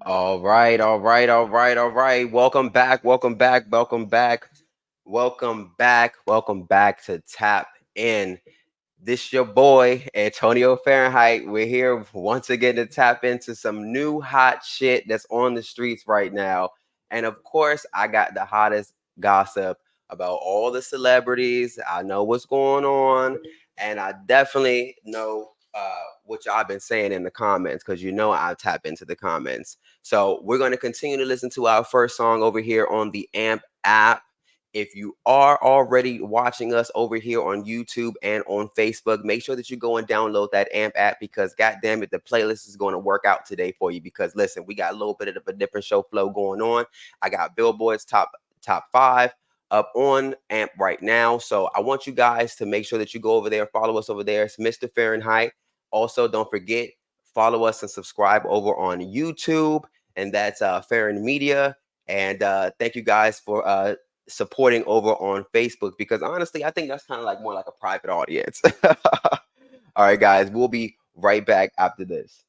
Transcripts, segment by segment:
All right, all right, all right, all right. Welcome back, welcome back, welcome back, welcome back, welcome back to Tap In. This your boy Antonio Fahrenheit. We're here once again to tap into some new hot shit that's on the streets right now. And of course, I got the hottest gossip about all the celebrities. I know what's going on, and I definitely know what y'all been saying in the comments because you know I tap into the comments. So we're going to continue to listen to our first song over here on the AMP app. If you are already watching us over here on YouTube and on Facebook, make sure that you go and download that AMP app because God damn it, the playlist is going to work out today for you. Because listen, we got a little bit of a different show flow going on. I got Billboard's top five up on AMP right now. So I want you guys to make sure that you go over there, follow us over there. It's Mr. Fahrenheit. Also, don't forget, follow us and subscribe over on YouTube, and that's Farron Media. And thank you guys for supporting over on Facebook because honestly, I think that's kind of like more like a private audience. All right, guys, we'll be right back after this.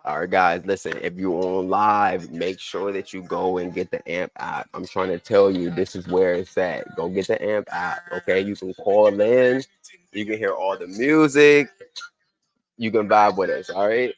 All right, guys, listen, if you're on live, make sure that you go and get the AMP app. I'm trying to tell you, this is where it's at. Go get the AMP app, okay? You can call in, you can hear all the music, you can vibe with us, all right?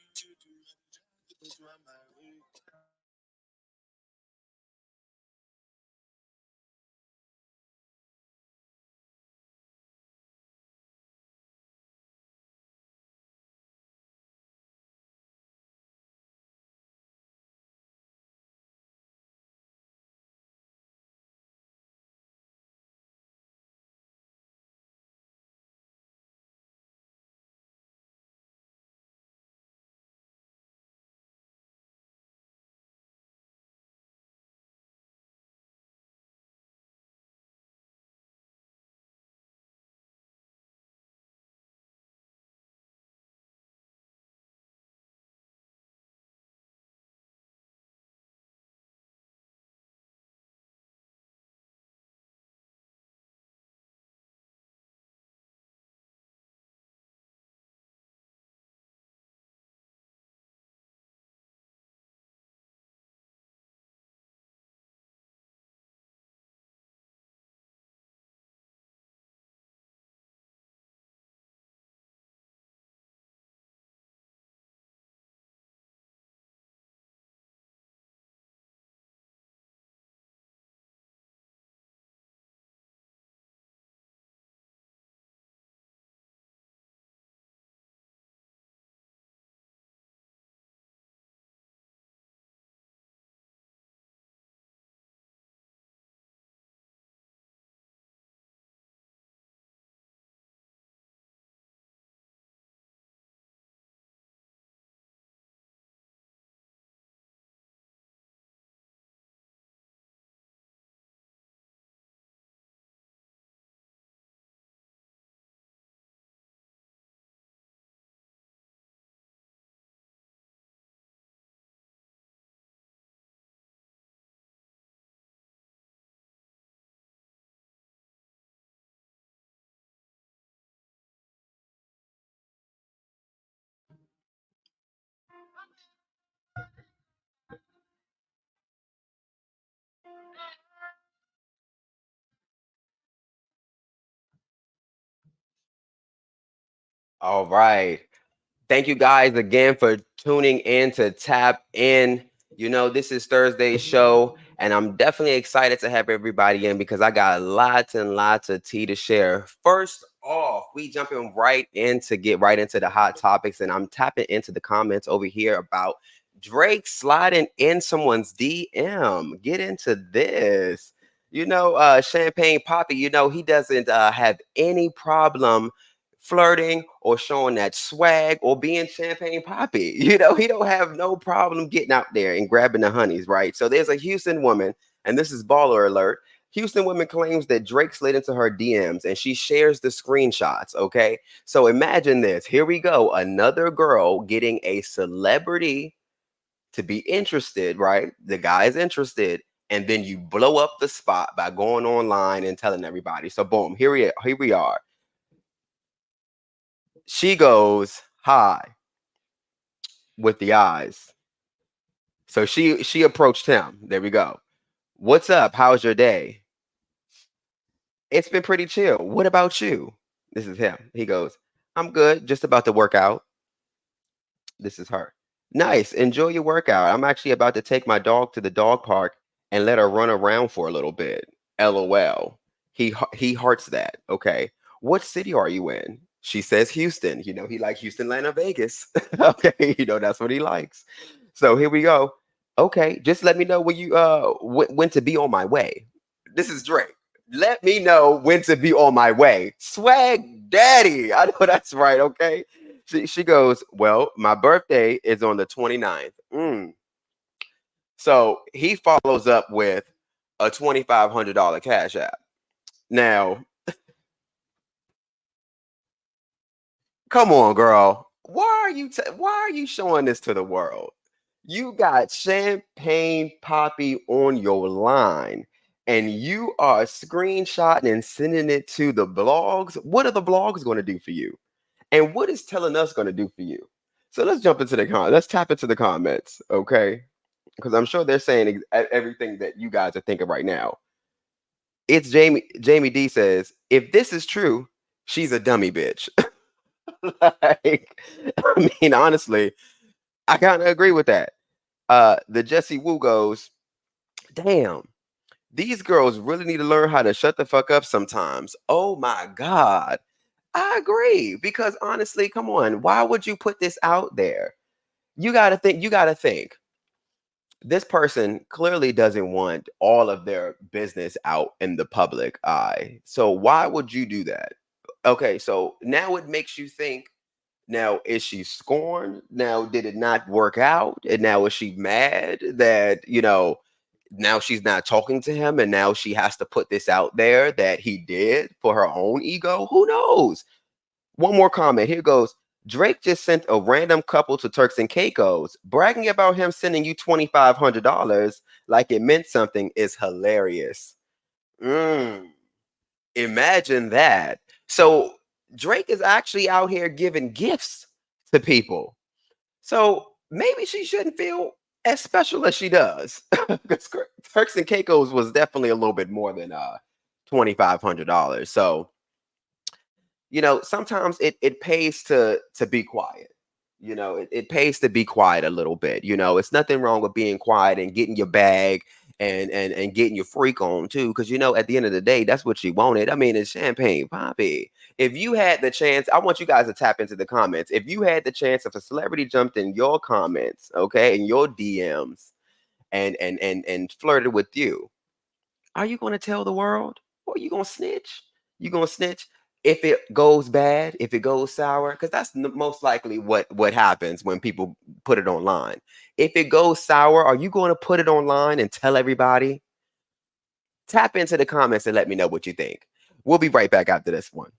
All right. Thank you guys again for tuning in to Tap In. You know, this is Thursday's show, and I'm definitely excited to have everybody in because I got lots and lots of tea to share. First off, we jumping right in to get right into the hot topics, and I'm tapping into the comments over here about Drake sliding in someone's DM. Get into this. You know, Champagne Poppy, you know, he doesn't have any problem flirting or showing that swag or being champagne poppy. You know, he don't have no problem getting out there and grabbing the honeys, right? So there's a Houston woman, and this is baller alert. Houston woman claims that Drake slid into her DMs and she shares the screenshots. Okay. So imagine this. Here we go. Another girl getting a celebrity to be interested, right? The guy is interested and then you blow up the spot by going online and telling everybody. So boom, here we are. She goes, "Hi," with the eyes. So she approached him. There we go. "What's up? How's your day?" "It's been pretty chill. What about you?" This is him. He goes, "I'm good. Just about to work out." This is her. "Nice. Enjoy your workout. I'm actually about to take my dog to the dog park and let her run around for a little bit. LOL." He hearts that. Okay. "What city are you in?" She says Houston. You know, he like Houston, Atlanta, Vegas. Okay, you know, that's what he likes. So here we go. "Okay, just let me know when you when to be on my way." This is Drake. "Let me know when to be on my way." Swag daddy. I know that's right. Okay. She goes, "Well, my birthday is on the 29th." So he follows up with a $2,500 cash app. Now, come on, girl. Why are you showing this to the world? You got Champagne Poppy on your line and you are screenshotting and sending it to the blogs. What are the blogs going to do for you? And what is telling us going to do for you? So let's jump into the let's tap into the comments, okay? Because I'm sure they're saying everything that you guys are thinking right now. It's Jamie. Jamie D says, "If this is true, she's a dummy bitch." Like, I mean, honestly, I kind of agree with that. The Jesse Wu goes, "Damn, these girls really need to learn how to shut the fuck up sometimes." Oh my God. I agree. Because honestly, come on, why would you put this out there? You gotta think. This person clearly doesn't want all of their business out in the public eye. So why would you do that? Okay, so now it makes you think, now is she scorned? Now did it not work out? And now is she mad that, now she's not talking to him and now she has to put this out there that he did for her own ego? Who knows? One more comment. Here goes. "Drake just sent a random couple to Turks and Caicos. Bragging about him sending you $2,500 like it meant something is hilarious." Mm, imagine that. So Drake is actually out here giving gifts to people. So maybe she shouldn't feel as special as she does. Because Turks and Caicos was definitely a little bit more than $2,500. So sometimes it pays to be quiet. It pays to be quiet a little bit. It's nothing wrong with being quiet and getting your bag and getting your freak on too, because at the end of the day, that's what she wanted. I mean, it's Champagne Poppy. If you had the chance, I want you guys to tap into the comments. If you had the chance, if a celebrity jumped in your comments, okay, in your DMs and flirted with you, are you going to tell the world, or are you going to snitch? You going to snitch if it goes bad, if it goes sour? Because that's most likely what happens when people put it online. If it goes sour, are you going to put it online and tell everybody? Tap into the comments and let me know what you think. We'll be right back after this one.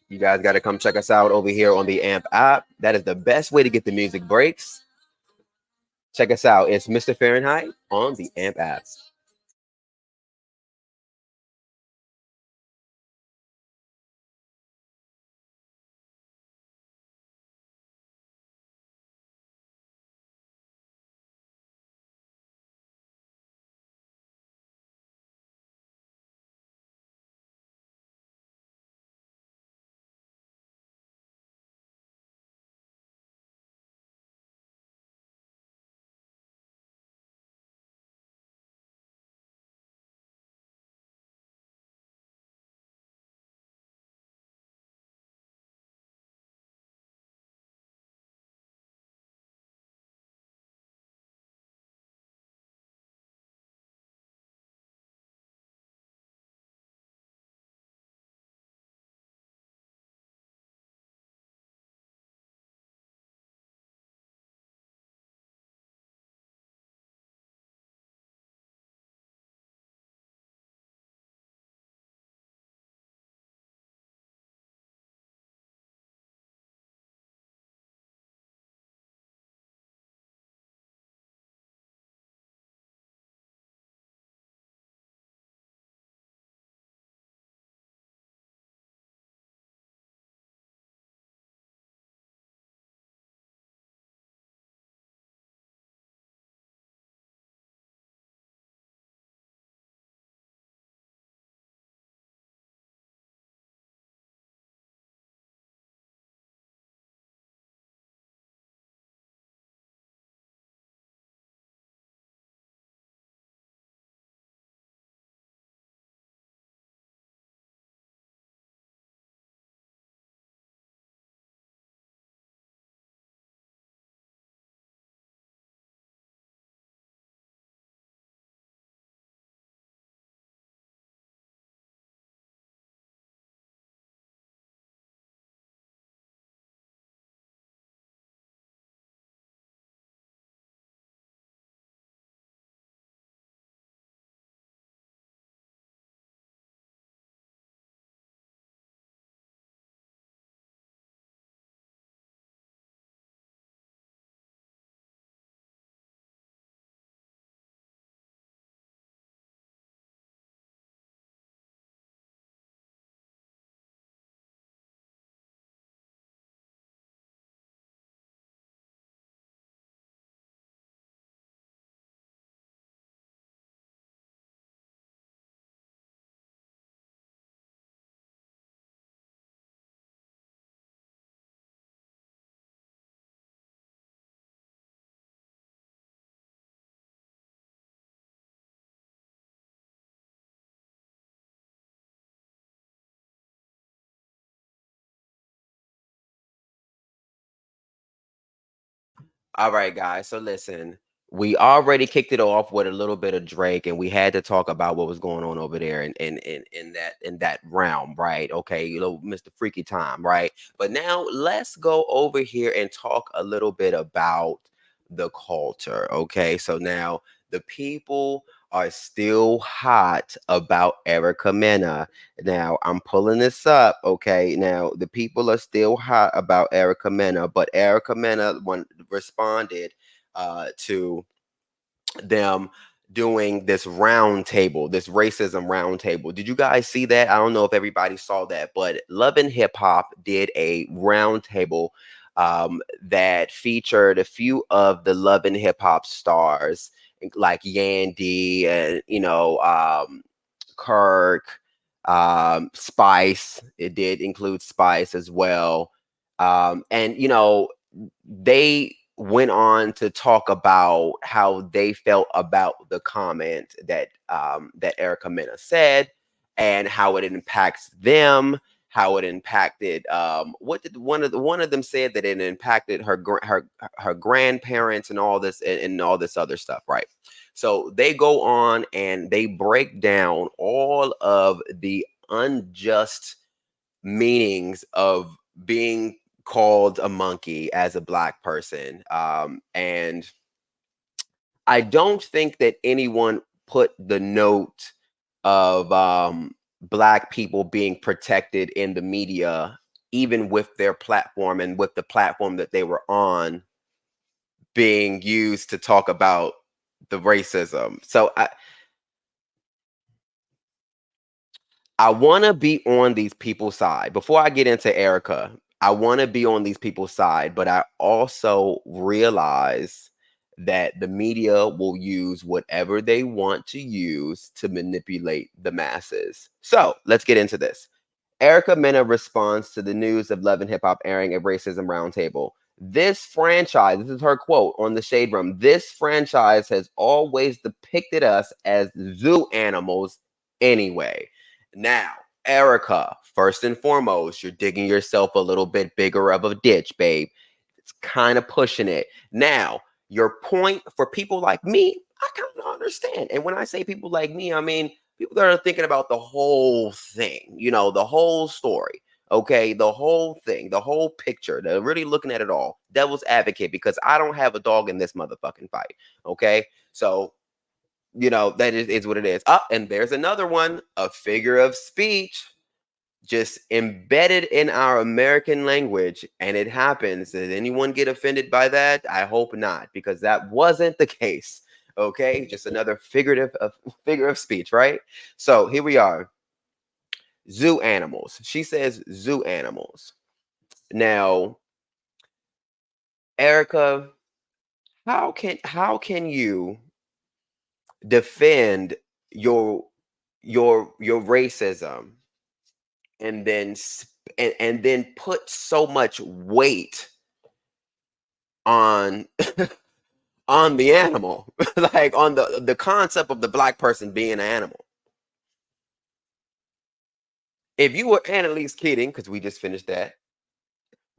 You guys got to come check us out over here on the AMP app. That is the best way to get the music breaks. Check us out. It's Mr. Fahrenheit on the AMP app. All right, guys. So listen, we already kicked it off with a little bit of Drake, and we had to talk about what was going on over there in that realm, right? Okay, Mr. Freaky Time, right? But now let's go over here and talk a little bit about the culture. Okay, so now the people are still hot about Erica Mena. Now I'm pulling this up. Okay, now the people are still hot about Erica Mena, but Erica Mena responded to them doing this round table, this racism round table. Did you guys see that? I don't know if everybody saw that, but Love and Hip Hop did a round table that featured a few of the Love and Hip Hop stars like Yandy and Kirk, Spice. It did include Spice as well. And they went on to talk about how they felt about the comment that Erica Mena said, and how it impacts them, how it impacted what did one of them said that it impacted her grandparents and all this and all this other stuff, right? So they go on and they break down all of the unjust meanings of being called a monkey as a black person. And I don't think that anyone put the note of black people being protected in the media, even with their platform and with the platform that they were on being used to talk about the racism. So I want to be on these people's side. Before I get into Erica, I want to be on these people's side, but I also realize that the media will use whatever they want to use to manipulate the masses. So let's get into this. Erica Mena responds to the news of Love and Hip Hop airing a racism roundtable. This franchise, this is her quote on the Shade Room, this franchise has always depicted us as zoo animals anyway. Now, Erica, first and foremost, you're digging yourself a little bit bigger of a ditch, babe. It's kind of pushing it. Now, your point for people like me, I kind of understand. And when I say people like me, I mean people that are thinking about the whole thing, the whole story. Okay, the whole thing, the whole picture. They're really looking at it all. Devil's advocate, because I don't have a dog in this motherfucking fight. Okay, so that is what it is. And there's another one, a figure of speech just embedded in our American language, and it happens. Did anyone get offended by that? I hope not, because that wasn't the case. Okay, just another figure of speech, right? So here we are. Zoo animals. She says zoo animals. Now, Erica, how can you defend your your racism and then and then put so much weight on on the animal, like on the concept of the black person being an animal? If you were Annalise Keating, because we just finished that,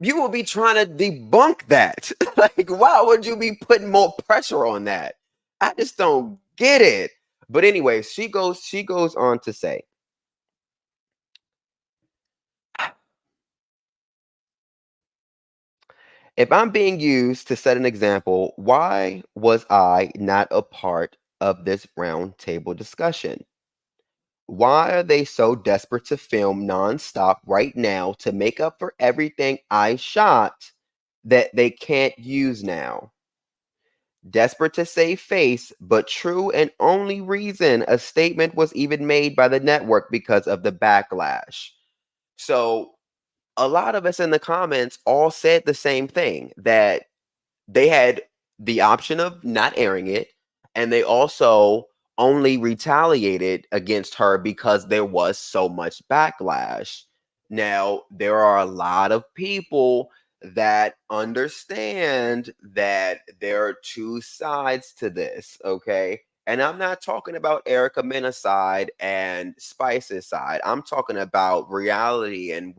you will be trying to debunk that. Like, why would you be putting more pressure on that? I just don't get it. But anyway, she goes on to say, if I'm being used to set an example, why was I not a part of this roundtable discussion? Why are they so desperate to film nonstop right now to make up for everything I shot that they can't use now? Desperate to save face, but true and only reason a statement was even made by the network because of the backlash. So, a lot of us in the comments all said the same thing, that they had the option of not airing it, and they also only retaliated against her because there was so much backlash. Now, there are a lot of people that understand that there are two sides to this, okay? And I'm not talking about Erica Mena's side and Spice's side. I'm talking about reality and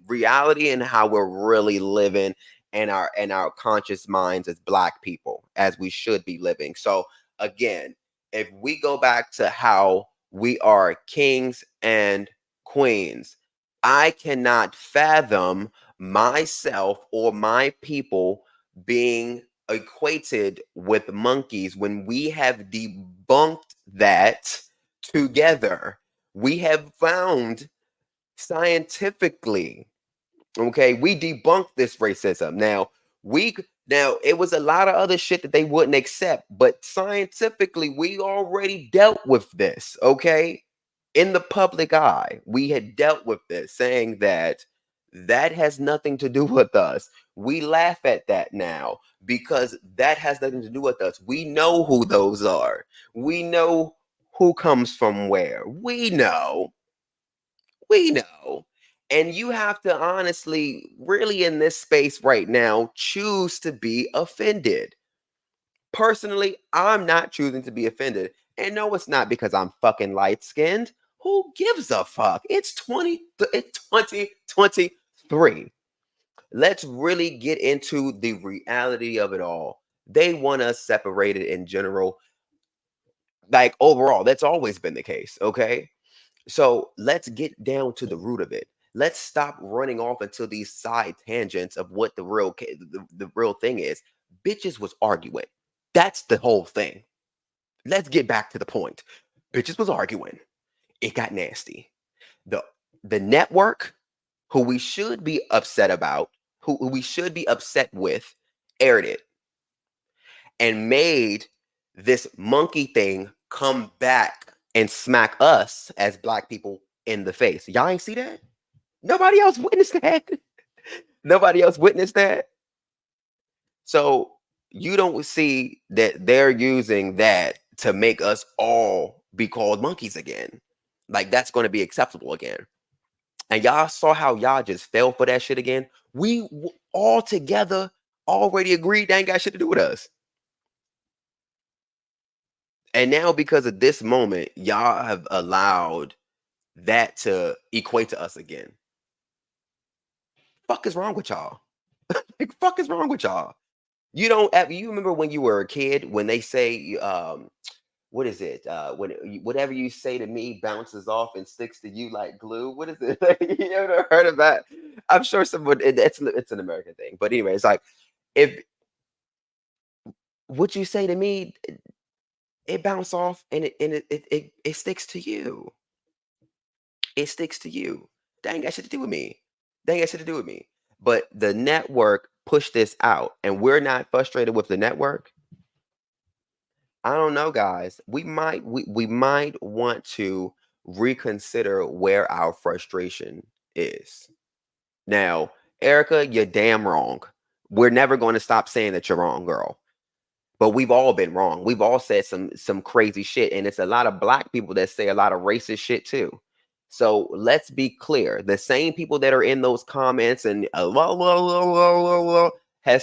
reality and how we're really living and our conscious minds as black people, as we should be living. So again, if we go back to how we are kings and queens, I cannot fathom myself or my people being equated with monkeys when we have debunked that together. We have found scientifically, okay, we debunked this racism. Now it was a lot of other shit that they wouldn't accept, but scientifically we already dealt with this, okay? In the public eye, we had dealt with this, saying that that has nothing to do with us. We laugh at that now because that has nothing to do with us. We know who those are. We know who comes from where. We know. And you have to honestly, really in this space right now, choose to be offended. Personally, I'm not choosing to be offended. And no, it's not because I'm fucking light skinned. Who gives a fuck? It's 2023. Let's really get into the reality of it all. They want us separated in general. Like overall, that's always been the case. Okay. So let's get down to the root of it. Let's stop running off into these side tangents of what the real thing is. Bitches was arguing. That's the whole thing. let's get back to the point. Bitches was arguing. It got nasty. The the network, who we should be upset about, who we should be upset with, aired it and made this monkey thing come back and smack us as black people in the face. Y'all ain't see that? Nobody else witnessed that. Nobody else witnessed that. So you don't see that they're using that to make us all be called monkeys again. Like that's going to be acceptable again. And y'all saw how y'all just fell for that shit again. We all together already agreed that ain't got shit to do with us. And now because of this moment, y'all have allowed that to equate to us again. Fuck is wrong with y'all? Like fuck is wrong with y'all? You don't ever, you remember when you were a kid when they say what is it? When whatever you say to me bounces off and sticks to you like glue. What is it? You ever heard of that? I'm sure someone it's an American thing. But anyway, it's like if what you say to me, it bounce off and it sticks to you. It sticks to you. That ain't got shit to do with me. That ain't got shit to do with me. But the network pushed this out, and we're not frustrated with the network. I don't know, guys. We might want to reconsider where our frustration is. Now, Erica, you're damn wrong. We're never going to stop saying that you're wrong, girl. But we've all been wrong. We've all said some crazy shit, and it's a lot of black people that say a lot of racist shit too. So let's be clear: the same people that are in those comments and has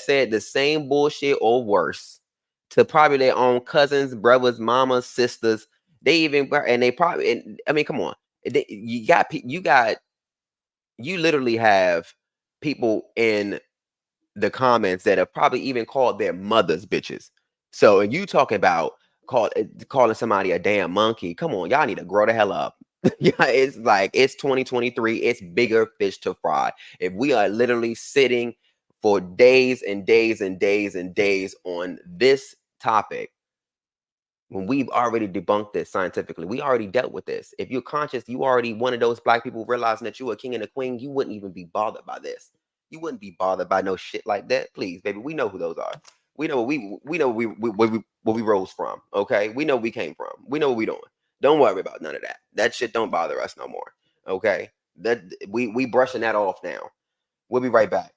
said the same bullshit or worse to probably their own cousins, brothers, mamas, sisters. They even and they probably. And, I mean, come on, you literally have people in the comments that have probably even called their mothers bitches. So, and you talking about calling somebody a damn monkey? Come on, y'all need to grow the hell up. Yeah, it's like it's 2023. It's bigger fish to fry. If we are literally sitting for days and days and days and days on this topic, when we've already debunked this scientifically, we already dealt with this. If you're conscious, you already one of those black people realizing that you're a king and a queen, you wouldn't even be bothered by this. You wouldn't be bothered by no shit like that. Please, baby, we know who those are. We know we know where we rose from. Okay, we know we came from. We know what we doing. Don't worry about none of that. That shit don't bother us no more. Okay, that we brushing that off now. We'll be right back.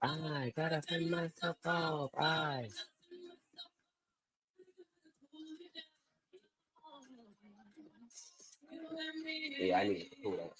I gotta turn myself off. Yeah, I need to pull that.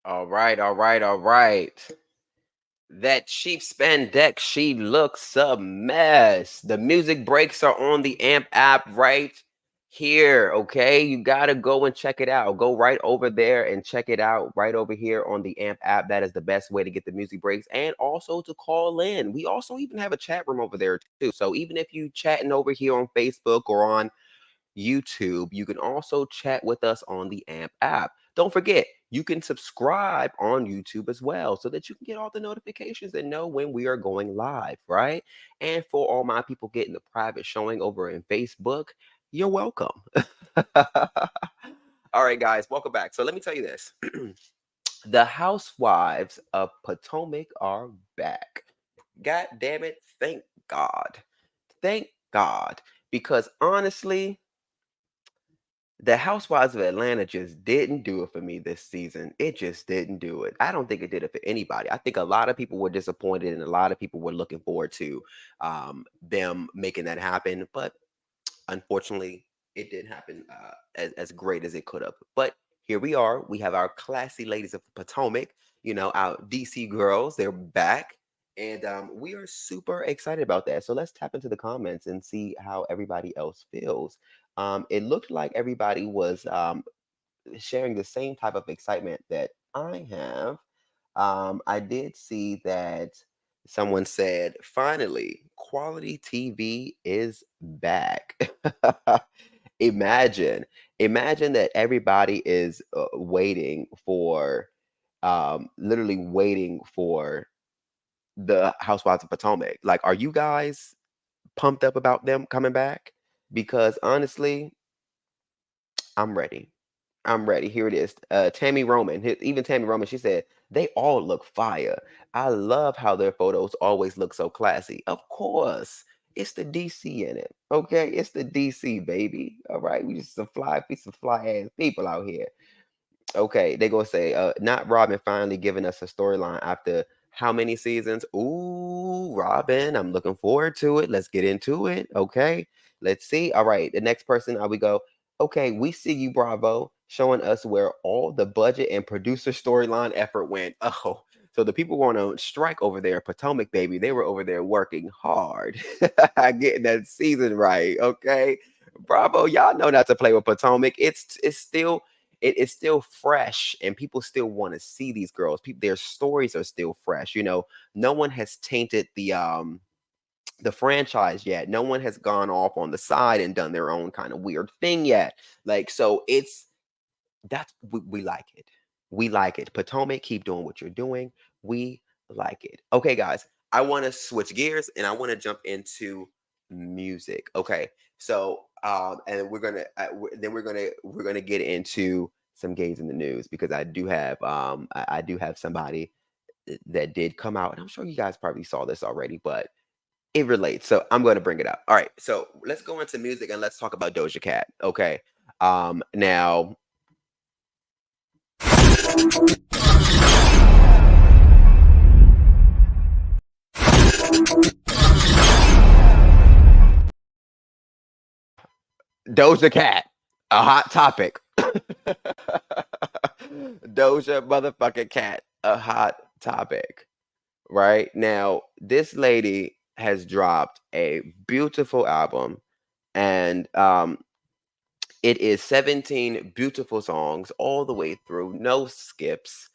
All right, all right, all right. That cheap spandex, she looks a mess. The music breaks are on the AMP app right here. Okay, you gotta go and check it out. Go right over there and check it out right over here on the AMP app. That is the best way to get the music breaks and also to call in. We also even have a chat room over there too. So even if you chatting over here on Facebook or on YouTube, you can also chat with us on the AMP app. Don't forget, you can subscribe on YouTube as well so that you can get all the notifications and know when we are going live, right? And for all my people getting the private showing over in Facebook, you're welcome. All right, guys, welcome back. So let me tell you this. The Housewives of Potomac are back. God damn it. Thank God. Thank God. Because honestly, the Housewives of Atlanta just didn't do it for me this season. It just didn't do it. I don't think it did it for anybody. I think a lot of people were disappointed and a lot of people were looking forward to them making that happen. But unfortunately, it didn't happen as great as it could have. But here we are. We have our classy ladies of Potomac, our DC girls. They're back. And we are super excited about that. So let's tap into the comments and see how everybody else feels. It looked like everybody was sharing the same type of excitement that I have. I did see that someone said, finally, quality TV is back. imagine, imagine that everybody is waiting for, literally waiting for the Housewives of Potomac. Like, are you guys pumped up about them coming back? Because honestly, I'm ready. I'm ready. Here it is. Tammy Roman, even Tammy Roman, she said, they all look fire. I love how their photos always look so classy. Of course, it's the DC in it. Okay, it's the DC, baby. All right, we just some fly piece of fly ass people out here. Okay, they gonna say, not Robin finally giving us a storyline after how many seasons? Ooh, Robin, I'm looking forward to it. Let's get into it. Okay, let's see. All right, the next person, we go. Okay, we see you, Bravo, showing us where all the budget and producer storyline effort went. Oh, so the people were on a strike over there, Potomac, baby. They were over there working hard, getting that season right. Okay, Bravo, y'all know not to play with Potomac. It's still it's still fresh, and people still want to see these girls. People, their stories are still fresh. No one has tainted the franchise yet. No one has gone off on the side and done their own kind of weird thing yet. Like, so we like it. We like it. Potomac, keep doing what you're doing. We like it. Okay, guys, I want to switch gears and I want to jump into music. Okay, so and then we're gonna get into some gays in the news, because I do have somebody that did come out, and I'm sure you guys probably saw this already, but it relates. So I'm going to bring it up. All right. So let's go into music and let's talk about Doja Cat. Okay. Now, Doja Cat, a hot topic. Doja motherfucking Cat, a hot topic. Right now, this lady has dropped a beautiful album, and it is 17 beautiful songs all the way through, no skips.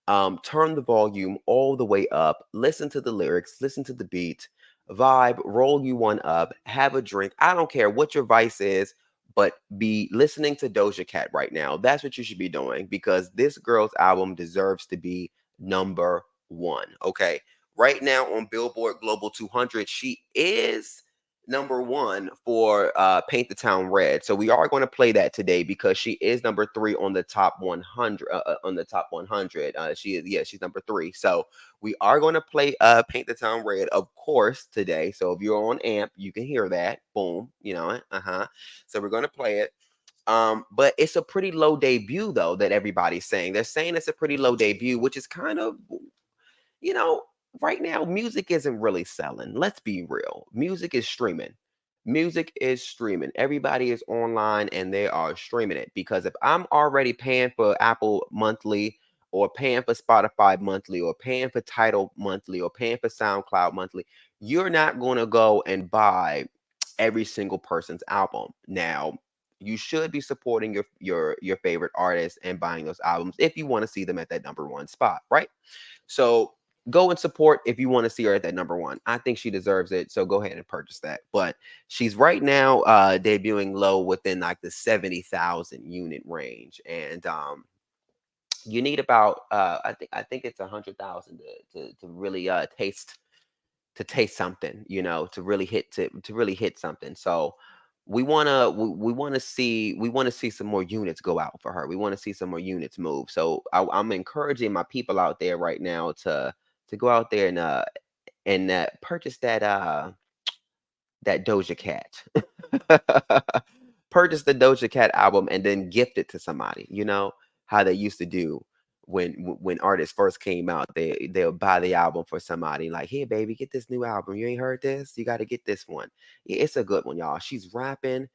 Turn the volume all the way up, listen to the lyrics, listen to the beat, vibe, roll you one up, have a drink. I don't care what your vice is, but be listening to Doja Cat right now. That's what you should be doing, because this girl's album deserves to be number one. Okay. Right now on Billboard Global 200, she is number one for Paint the Town Red. So we are going to play that today, because she is number three on the top 100. On the top 100, she's number three. So we are going to play Paint the Town Red, of course, today. So if you're on AMP, you can hear that. Boom, So we're going to play it. But it's a pretty low debut, though, that everybody's saying. They're saying it's a pretty low debut, which is kind of, you know, right now, music isn't really selling. Let's be real. Music is streaming. Music is streaming. Everybody is online and they are streaming it. Because if I'm already paying for Apple monthly, or paying for Spotify monthly, or paying for Tidal monthly, or paying for SoundCloud monthly, you're not going to go and buy every single person's album. Now, you should be supporting your favorite artists and buying those albums if you want to see them at that number one spot, right? So go and support if you want to see her at that number one. I think she deserves it. So go ahead and purchase that. But she's right now debuting low within like the 70,000 unit range. And you need about I think it's 100,000 to really taste something, to really hit something. So we want to see some more units go out for her. We want to see some more units move. So I'm encouraging my people out there right now to go out there and purchase that Doja Cat. Purchase the Doja Cat album and then gift it to somebody. You know how they used to do when artists first came out. They'll buy the album for somebody, like, here, baby, get this new album. You ain't heard this? You got to get this one. Yeah, it's a good one, y'all. She's rapping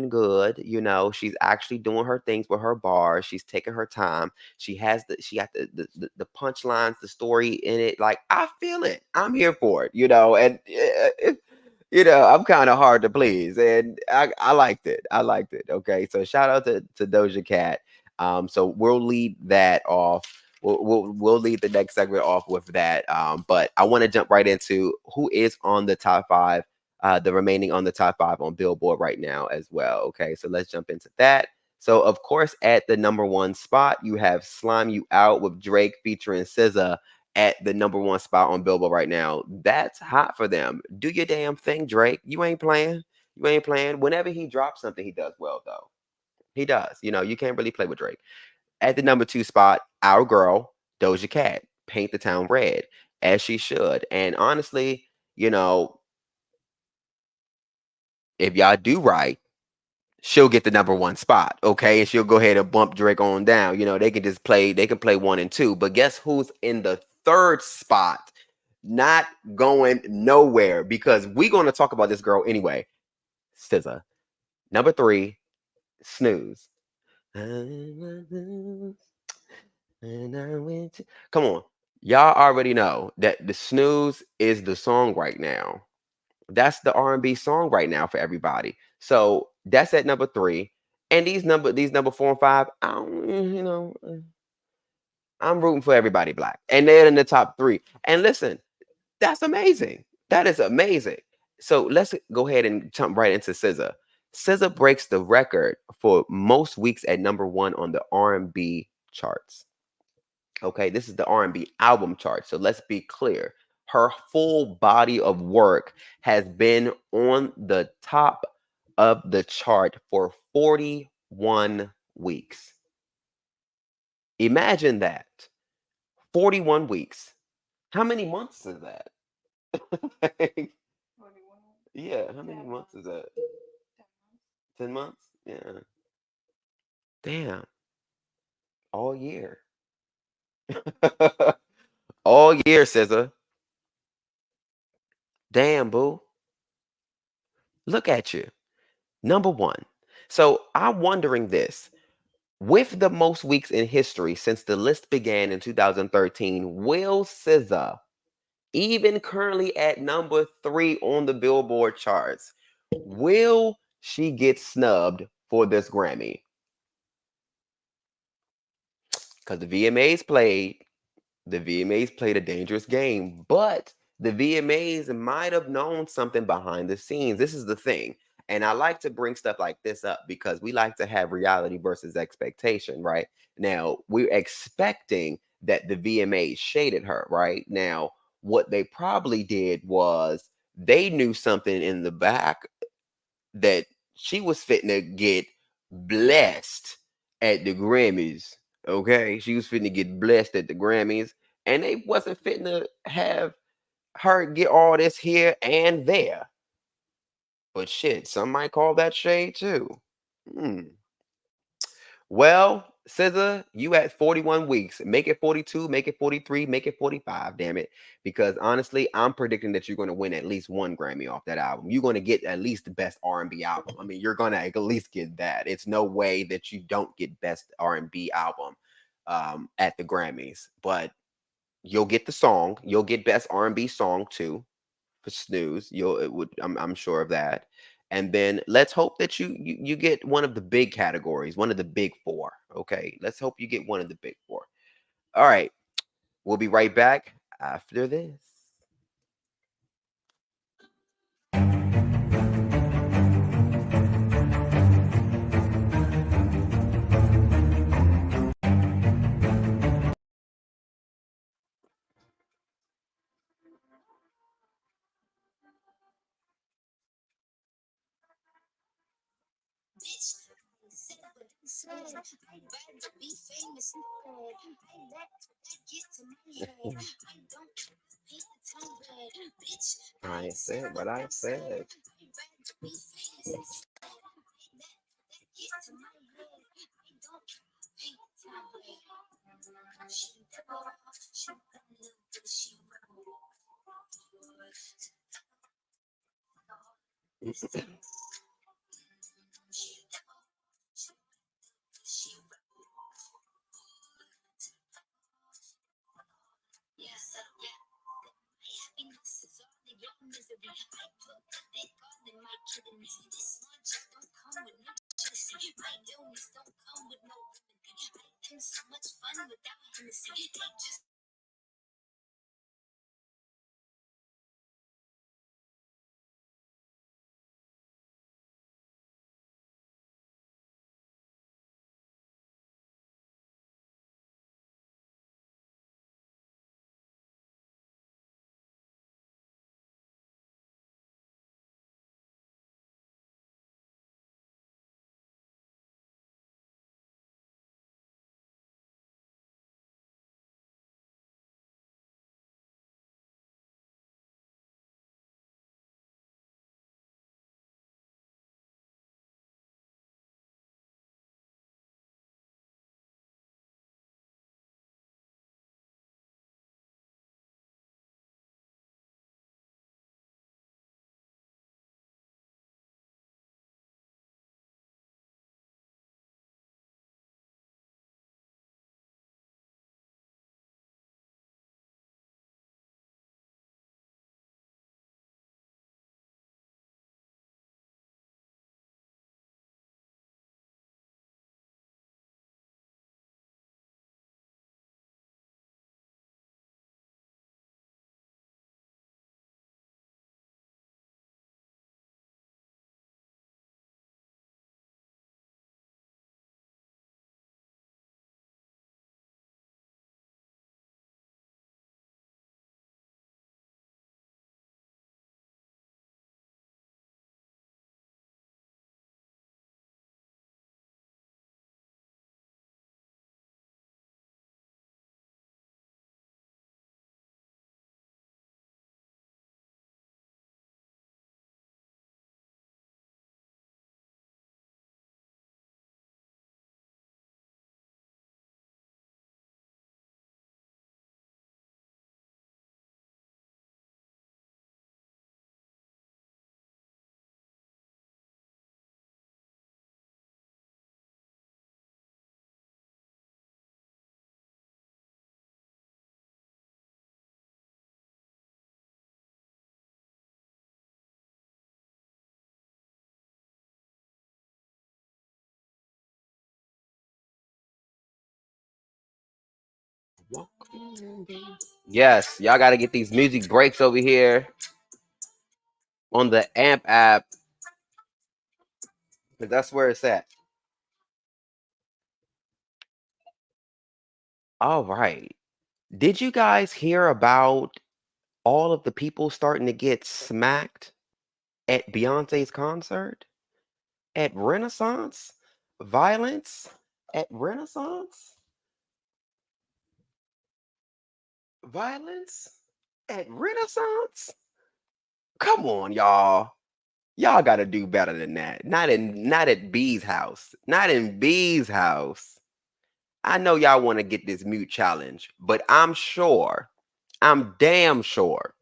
good. She's actually doing her things with her bars. She's taking her time. She got the punchlines, the story in it. Like, I feel it. I'm here for it. And I'm kind of hard to please, and I liked it. I liked it. Okay, so shout out to Doja Cat. So we'll lead that off. We'll lead the next segment off with that. But I want to jump right into who is on the top five, the remaining on the top five on Billboard right now as well. Okay, so let's jump into that. So of course, at the number one spot, you have "Slime You Out" with Drake featuring SZA at the number one spot on Billboard right now. That's hot for them. Do your damn thing, Drake. You ain't playing. You ain't playing. Whenever he drops something, he does well, though. He does. You can't really play with Drake. At the number two spot, our girl, Doja Cat, Paint the Town Red, as she should. And honestly, if y'all do right, she'll get the number one spot. Okay. And she'll go ahead and bump Drake on down. They can play one and two. But guess who's in the third spot? Not going nowhere, because we're going to talk about this girl anyway. SZA. Number three, Snooze. Come on. Y'all already know that the Snooze is the song right now. That's the R&B song right now for everybody. So that's at number three. And these number 4 and 5, I don't, I'm rooting for everybody black, and they're in the top three. And listen, that's amazing. That is amazing. So let's go ahead and jump right into SZA. SZA breaks the record for most weeks at #1 on the R&B charts. Okay, this is the R&B album chart. So let's be clear. Her full body of work has been on the top of the chart for 41 weeks. Imagine that. 41 weeks. How many months is that? Like, yeah, how many months is that? 10 months? Yeah. Damn. All year. All year, SZA. Damn, boo. Look at you. #1. So I'm wondering this. With the most weeks in history since the list began in 2013, will SZA, even currently at #3 on the Billboard charts, will she get snubbed for this Grammy? Because the VMAs played a dangerous game, but the VMAs might have known something behind the scenes. This is the thing. And I like to bring stuff like this up because we like to have reality versus expectation, right? Now, we're expecting that the VMAs shaded her, right? Now, what they probably did was they knew something in the back that she was fitting to get blessed at the Grammys. Okay, she was fitting to get blessed at the Grammys, and they wasn't fitting to have her get all this here and there. But shit, some might call that shade too. Hmm. Well, SZA, you at 41 weeks. Make it 42, make it 43, make it 45, damn it. Because honestly, I'm predicting that you're going to win at least one Grammy off that album. You're going to get at least the best R&B album. I mean, you're going to at least get that. It's no way that you don't get best R&B album at the Grammys. But you'll get the song. You'll get best R&B song too for Snooze. I'm sure of that. And then let's hope that you get one of the big categories, one of the big four. Okay. Let's hope you get one of the big four. All right. We'll be right back after this. I said what I said. Yes, y'all got to get these music breaks over here on the AMP app, 'cause that's where it's at. All right. Did you guys hear about all of the people starting to get smacked at Beyonce's concert? At Renaissance? Violence at Renaissance? Violence at Renaissance? Come on, y'all. Y'all gotta do better than that. Not at B's house. Not in B's house. I know y'all want to get this mute challenge, but I'm damn sure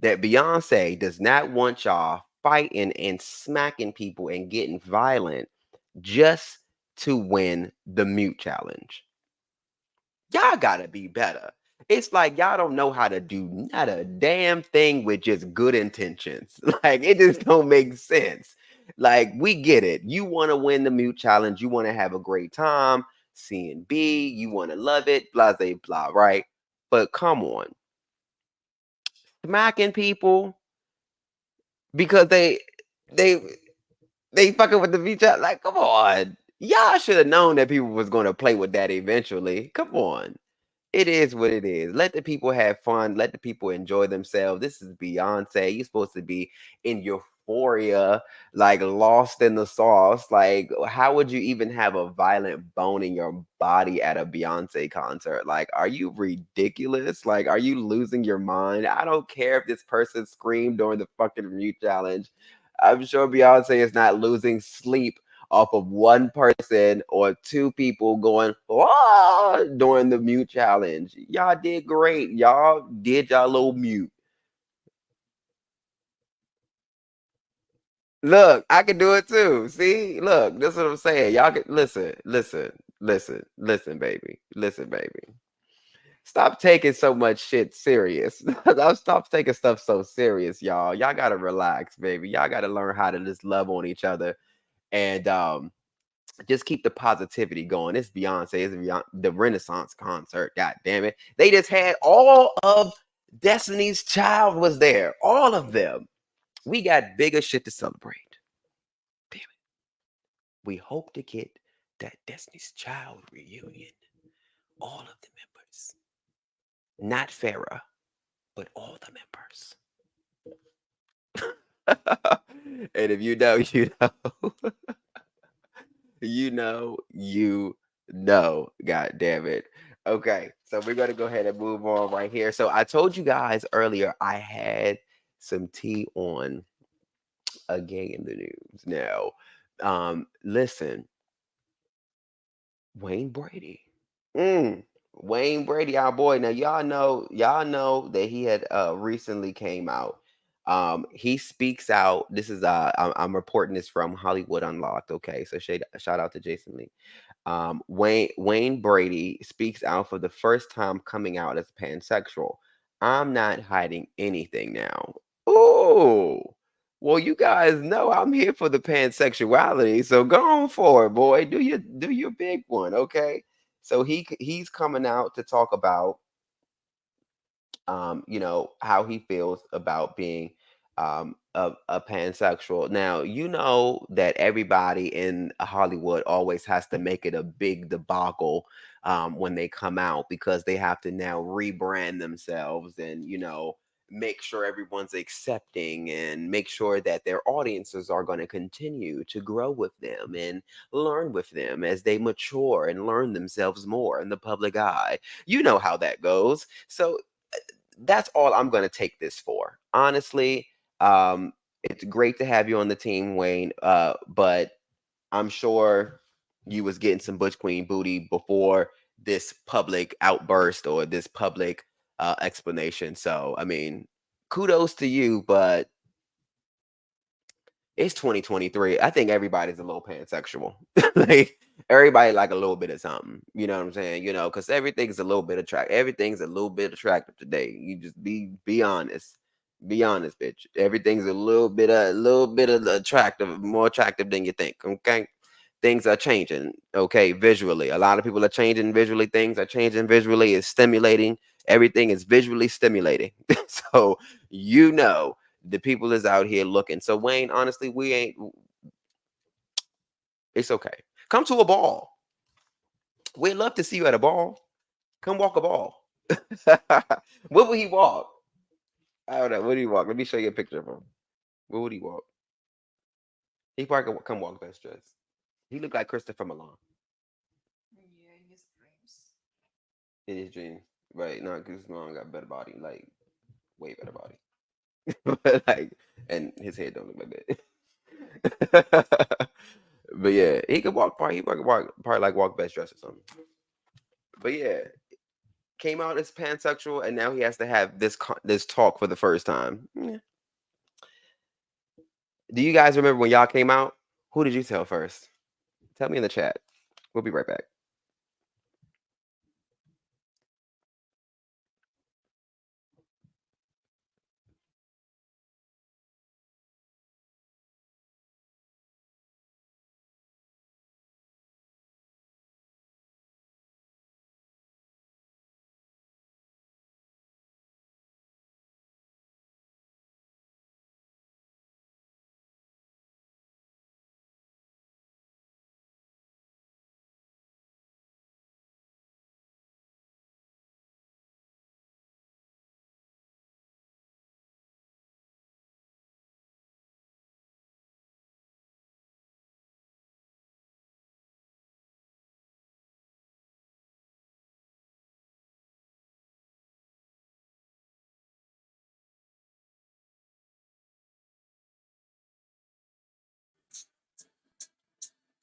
that Beyonce does not want y'all fighting and smacking people and getting violent just to win the mute challenge. Y'all gotta be better. It's like y'all don't know how to do not a damn thing with just good intentions. Like it just don't make sense. Like we get it. You want to win the mute challenge. You want to have a great time. C and B. You want to love it. Blah blah blah. Right? But come on, smacking people because they they fucking with the mute challenge. Like come on, y'all should have known that people was going to play with that eventually. Come on. It is what it is. Let the people have fun. Let the people enjoy themselves. This is Beyonce. You're supposed to be in euphoria, like lost in the sauce. Like, how would you even have a violent bone in your body at a Beyonce concert? Like, are you ridiculous? Like, are you losing your mind? I don't care if this person screamed during the fucking mute challenge. I'm sure Beyonce is not losing sleep off of one person or two people going during the mute challenge. Y'all did great. Y'all did y'all little mute. Look, I can do it too. See, look, that's what I'm saying. Y'all can listen, baby. Listen, baby. Stop taking so much shit serious. Stop taking stuff so serious, y'all. Y'all gotta relax, baby. Y'all gotta learn how to just love on each other and just keep the positivity going. It's Beyonce. It's the Renaissance concert. God damn it. They just had all of Destiny's Child was there. All of them. We got bigger shit to celebrate. Damn it. We hope to get that Destiny's Child reunion. All of the members. Not Farrah, but all the members. And if you know, you know. You know, God damn it. Okay, so we're gonna go ahead and move on right here. So I told you guys earlier I had some tea on a gay in the news. Now, listen, Wayne Brady. Wayne Brady, our boy. Now y'all know that he had recently came out. He speaks out. This is I'm reporting this from Hollywood Unlocked. Okay, so shout out to Jason Lee. Wayne Brady speaks out for the first time coming out as pansexual. I'm not hiding anything now. Oh, well, you guys know I'm here for the pansexuality, so go on forward, boy. Do your big one, okay? So he's coming out to talk about how he feels about being a pansexual. Now, you know that everybody in Hollywood always has to make it a big debacle when they come out because they have to now rebrand themselves and, make sure everyone's accepting and make sure that their audiences are going to continue to grow with them and learn with them as they mature and learn themselves more in the public eye. You know how that goes. So that's all I'm going to take this for. Honestly, it's great to have you on the team, Wayne. But I'm sure you was getting some Butch Queen booty before this public outburst or this public explanation. So, I mean, kudos to you, but it's 2023. I think everybody's a little pansexual. Like everybody like a little bit of something. You know what I'm saying? Because everything's a little bit attractive. Everything's a little bit attractive today. You just be honest. Be honest, bitch. Everything's a little bit of attractive, more attractive than you think. Okay. things are changing. Okay, visually, a lot of people are changing visually. Things are changing visually. It's stimulating. Everything is visually stimulating. So the people is out here looking. So Wayne, honestly, we ain't. It's okay. Come to a ball. We'd love to see you at a ball. Come walk a ball. What would he walk? I don't know. What do he walk? Let me show you a picture of him. What would he walk? He probably could come walk best dressed. He looked like Christopher Milan Yeah, in his dreams. in his dream. Right. No, because his mom got better body, like way better body. Like, and his head don't look like that. But yeah, he could walk probably he could walk probably like walk best dressed or something. But yeah, came out as pansexual and now he has to have this talk for the first time. Yeah. Do you guys remember when y'all came out? Who did you tell first? Tell me in the chat. We'll be right back.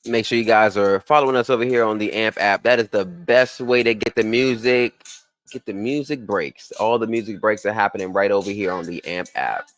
Make sure you guys are following us over here on the AMP app. That is the best way to get the music. Get the music breaks. All the music breaks are happening right over here on the AMP app.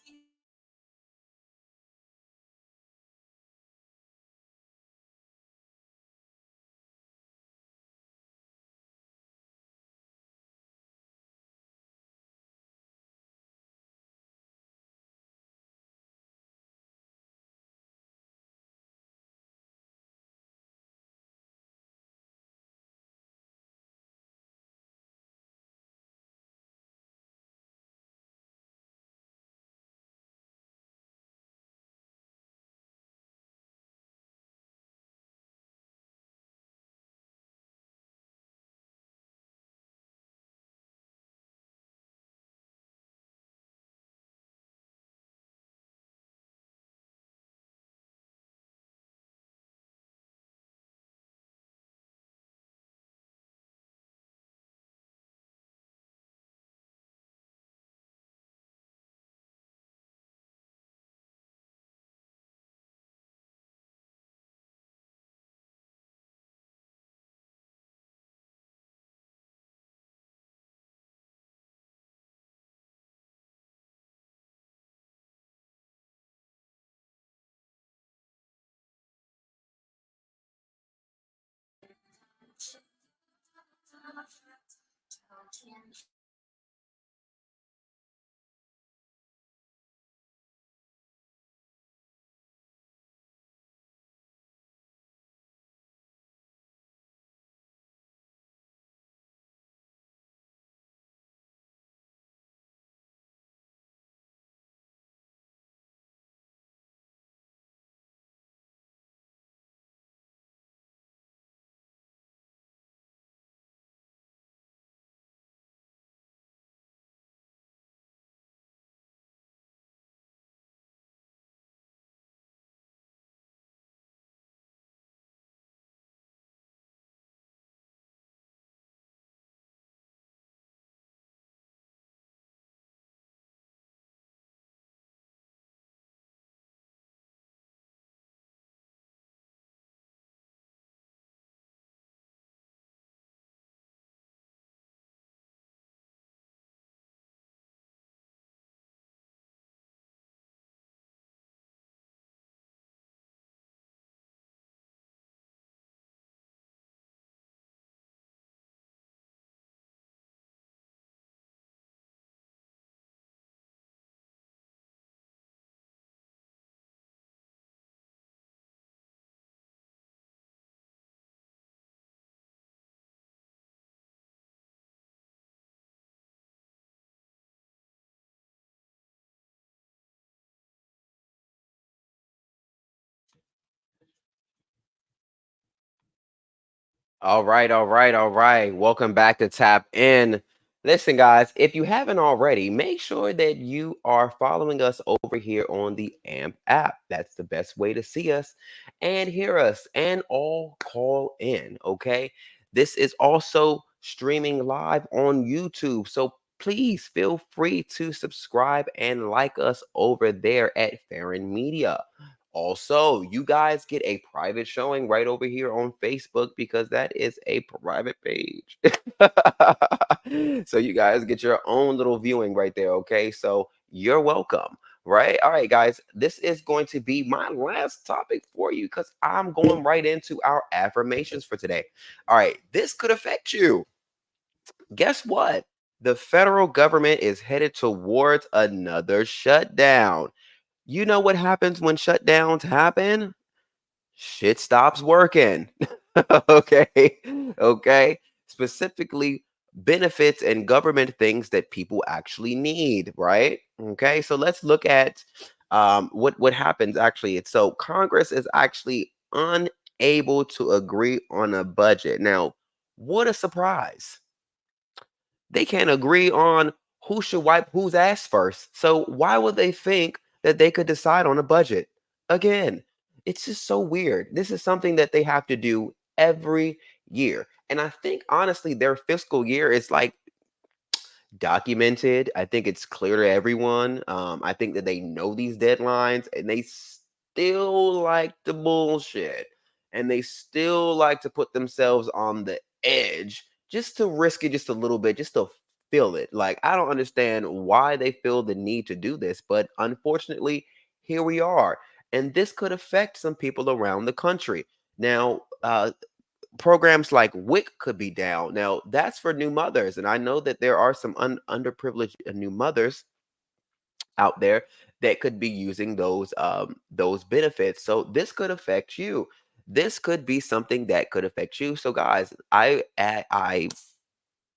All right, all right, all right. Welcome back to Tap In. Listen, guys, if you haven't already, make sure that you are following us over here on the AMP app. That's the best way to see us and hear us and all call in, okay? This is also streaming live on YouTube. So please feel free to subscribe and like us over there at Farron Media. Also, you guys get a private showing right over here on Facebook because that is a private page. So you guys get your own little viewing right there, okay? So you're welcome, right? All right, guys, this is going to be my last topic for you because I'm going right into our affirmations for today. All right, this could affect you. Guess what? The federal government is headed towards another shutdown. You know what happens when shutdowns happen? Shit stops working. Okay. Okay. Specifically, benefits and government things that people actually need, right? Okay. So let's look at what happens actually. It's so Congress is actually unable to agree on a budget. Now, what a surprise. They can't agree on who should wipe whose ass first. So why would they think that they could decide on a budget? Again, it's just so weird. This is something that they have to do every year. And I think honestly, their fiscal year is like documented. I think it's clear to everyone. I think that they know these deadlines and they still like the bullshit. And they still like to put themselves on the edge just to risk it just a little bit, just to feel it. Like, I don't understand why they feel the need to do this, but unfortunately, here we are. And this could affect some people around the country. Now, programs like WIC could be down. Now, that's for new mothers, and I know that there are some underprivileged new mothers out there that could be using those benefits. So this could affect you. This could be something that could affect you. So, guys, I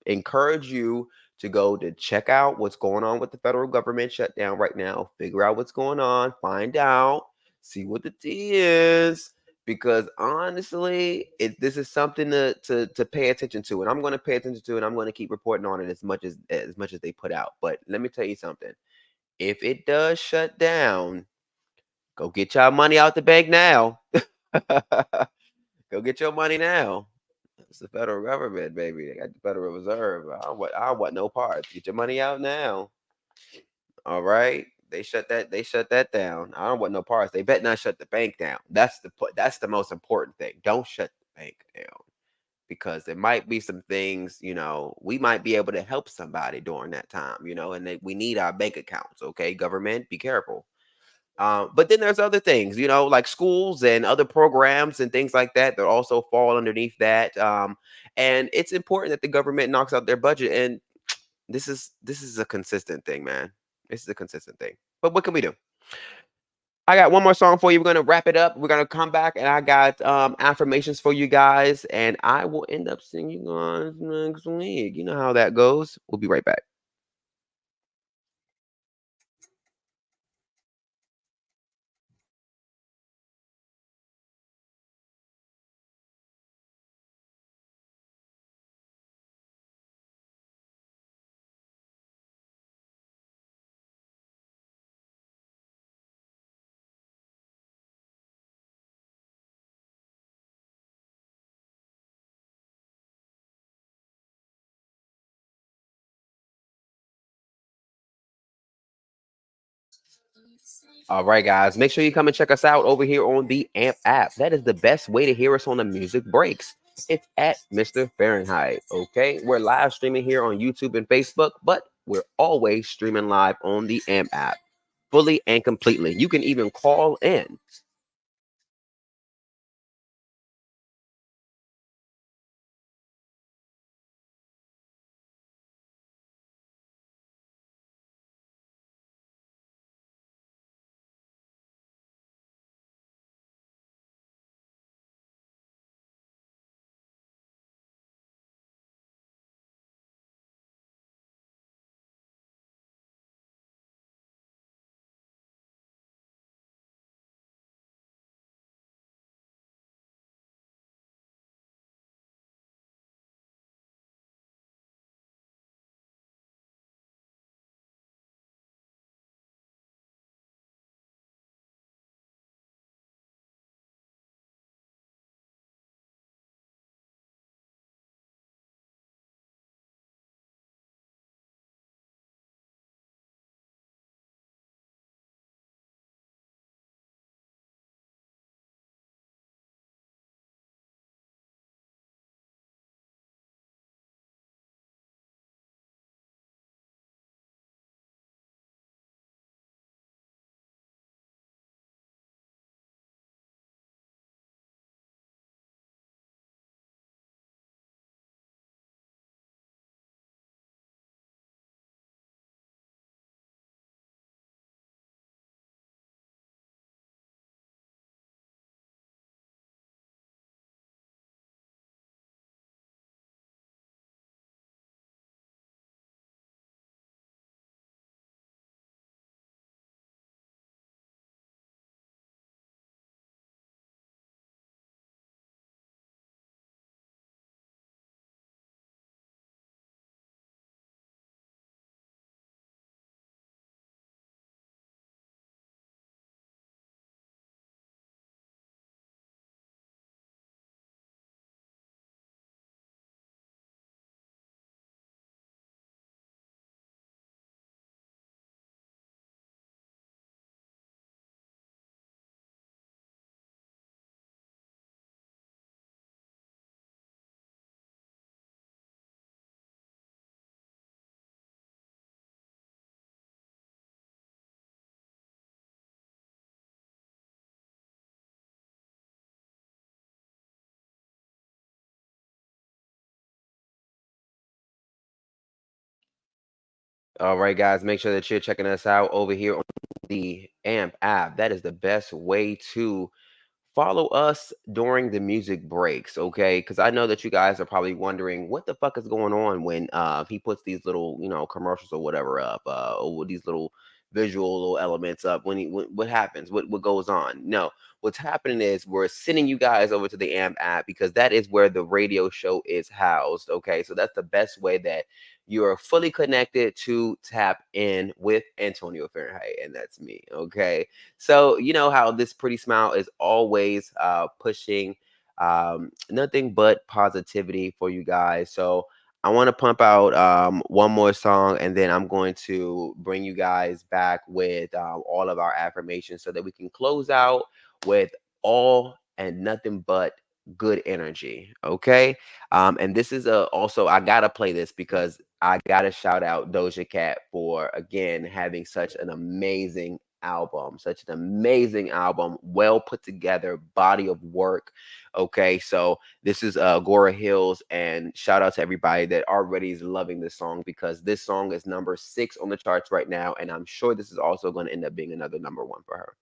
encourage you to go to check out what's going on with the federal government shutdown right now. Figure out what's going on, find out, see what the tea is. Because honestly, this is something to pay attention to, and I'm going to pay attention to, and I'm going to keep reporting on it as much as they put out. But let me tell you something: if it does shut down, go get y'all money out the bank now. Go get your money now. It's the federal government, baby. They got the Federal Reserve. I don't want no parts. Get your money out now. All right. They shut that down. I don't want no parts. They bet not shut the bank down. That's the most important thing. Don't shut the bank down. Because there might be some things, we might be able to help somebody during that time, and we need our bank accounts. Okay, government, be careful. But then there's other things, like schools and other programs and things like that that also fall underneath that. And it's important that the government knocks out their budget. And this is a consistent thing, man. This is a consistent thing. But what can we do? I got one more song for you. We're gonna wrap it up. We're gonna come back, and I got affirmations for you guys, and I will end up seeing you guys next week. You know how that goes. We'll be right back. All right, guys. Make sure you come and check us out over here on the AMP app. That is the best way to hear us on the music breaks. It's at Mr. Fahrenheit. Okay. We're live streaming here on YouTube and Facebook, but we're always streaming live on the AMP app fully and completely. You can even call in. All right, guys, make sure that you're checking us out over here on the AMP app. That is the best way to follow us during the music breaks, okay? Because I know that you guys are probably wondering what the fuck is going on when he puts these little, commercials or whatever up, or these little visual little elements up. What happens? What goes on? No, what's happening is we're sending you guys over to the AMP app because that is where the radio show is housed, okay? So that's the best way that you are fully connected to tap in with Antonio Fahrenheit, and that's me, okay? So you know how this pretty smile is always pushing nothing but positivity for you guys. So I want to pump out one more song, and then I'm going to bring you guys back with all of our affirmations so that we can close out with all and nothing but good energy. Okay. And this is also I gotta play this because I gotta shout out Doja Cat for again having such an amazing album, such an amazing album, well put together body of work. Okay, so this is Agora Hills, and shout out to everybody that already is loving this song because this song is number 6 on the charts right now, and I'm sure this is also going to end up being another number 1 for her.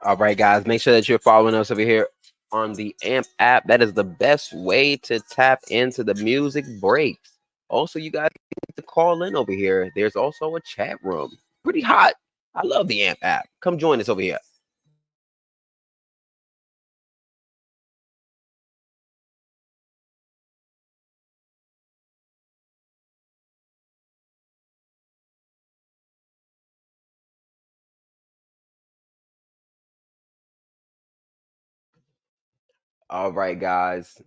All right, guys, make sure that you're following us over here on the AMP app. That is the best way to tap into the music breaks. Also, you guys get to call in over here. There's also a chat room. Pretty hot. I love the AMP app. Come join us over here. All right, guys.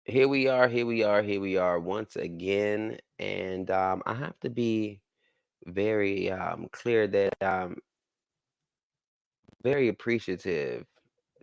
Here we are. Here we are. Here we are once again. And I have to be very clear that very appreciative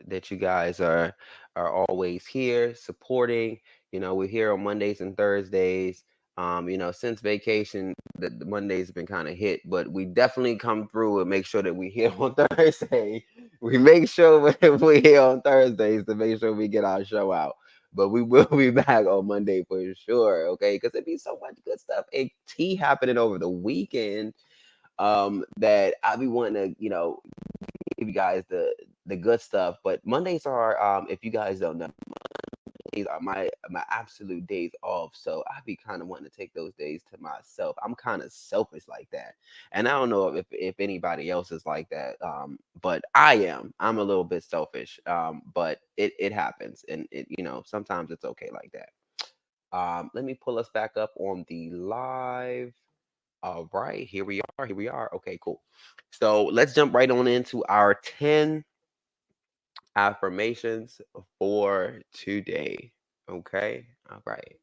that you guys are always here supporting. We're here on Mondays and Thursdays. Since vacation, the Mondays have been kind of hit, but we definitely come through and make sure that we here on Thursday. We make sure we're here on Thursdays to make sure we get our show out. But we will be back on Monday for sure, okay? Because it'd be so much good stuff. A tea happening over the weekend that I be wanting to, give you guys the good stuff. But Mondays are, if you guys don't know, these are my absolute days off. So I be kind of wanting to take those days to myself. I'm kind of selfish like that, and I don't know if anybody else is like that. But I am. I'm a little bit selfish. But it happens, and sometimes it's okay like that. Let me pull us back up on the live. All right, here we are. Here we are. Okay, cool. So let's jump right on into our 10 affirmations for today. Okay. All right.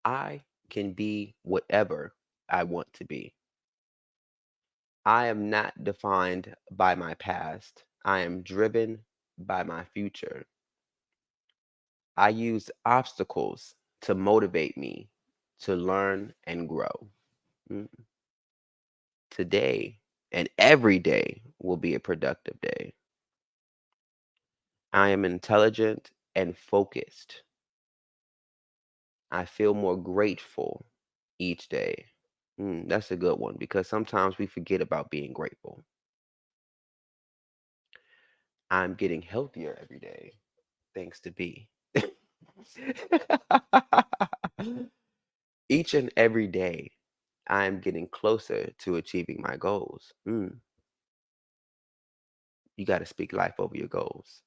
I can be whatever I want to be. I am not defined by my past. I am driven by my future. I use obstacles to motivate me to learn and grow. Mm. Today and every day will be a productive day. I am intelligent and focused. I feel more grateful each day. That's a good one because sometimes we forget about being grateful. I'm getting healthier every day, thanks to B. Each and every day, I'm getting closer to achieving my goals. You got to speak life over your goals.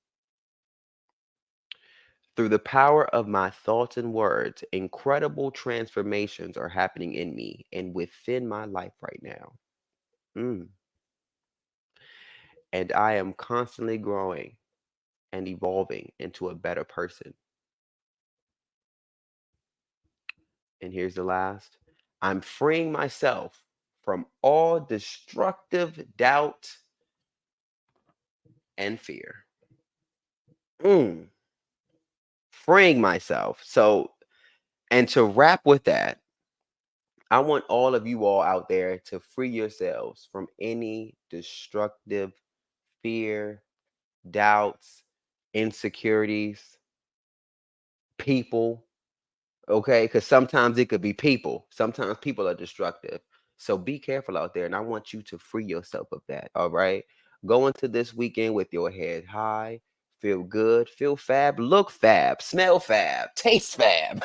Through the power of my thoughts and words, incredible transformations are happening in me and within my life right now. Mm. And I am constantly growing and evolving into a better person. And here's the last: I'm freeing myself from all destructive doubt and fear. Mm. Freeing myself. So, and to wrap with that, I want all of you all out there to free yourselves from any destructive fear, doubts, insecurities, people. Okay, because sometimes it could be people. Sometimes people are destructive. So be careful out there. And I want you to free yourself of that. All right. Go into this weekend with your head high. Feel good. Feel fab. Look fab. Smell fab. Taste fab.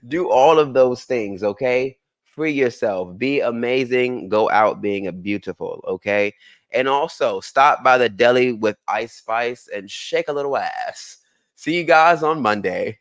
Do all of those things. Okay. Free yourself. Be amazing. Go out being a beautiful. Okay. And also stop by the deli with Ice Spice and shake a little ass. See you guys on Monday.